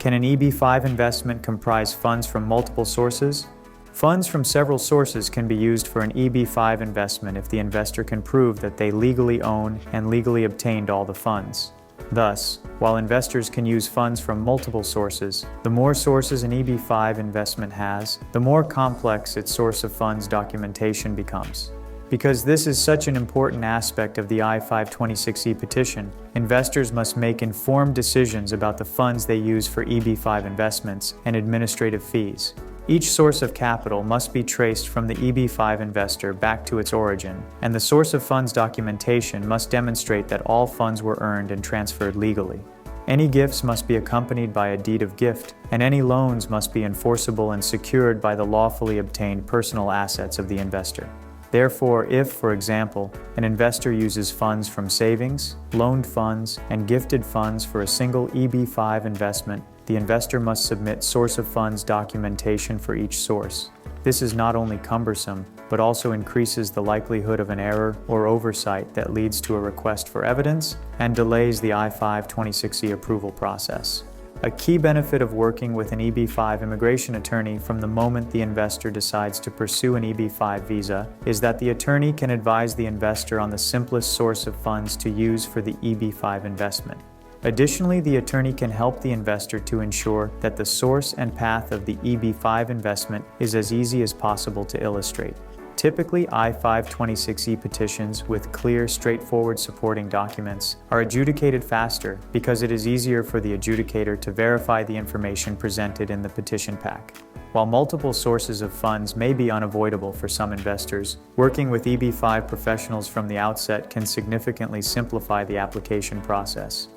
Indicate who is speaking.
Speaker 1: Can an EB-5 investment comprise funds from multiple sources? Funds from several sources can be used for an EB-5 investment if the investor can prove that they legally own and legally obtained all the funds. Thus, while investors can use funds from multiple sources, the more sources an EB-5 investment has, the more complex its source of funds documentation becomes. Because this is such an important aspect of the I-526E petition, investors must make informed decisions about the funds they use for EB-5 investments and administrative fees. Each source of capital must be traced from the EB-5 investor back to its origin, and the source of funds documentation must demonstrate that all funds were earned and transferred legally. Any gifts must be accompanied by a deed of gift, and any loans must be enforceable and secured by the lawfully obtained personal assets of the investor. Therefore, if, for example, an investor uses funds from savings, loaned funds, and gifted funds for a single EB-5 investment, the investor must submit source of funds documentation for each source. This is not only cumbersome, but also increases the likelihood of an error or oversight that leads to a request for evidence and delays the I-526E approval process. A key benefit of working with an EB-5 immigration attorney from the moment the investor decides to pursue an EB-5 visa is that the attorney can advise the investor on the simplest source of funds to use for the EB-5 investment. Additionally, the attorney can help the investor to ensure that the source and path of the EB-5 investment is as easy as possible to illustrate. Typically, I-526E petitions with clear, straightforward supporting documents are adjudicated faster because it is easier for the adjudicator to verify the information presented in the petition pack. While multiple sources of funds may be unavoidable for some investors, working with EB-5 professionals from the outset can significantly simplify the application process.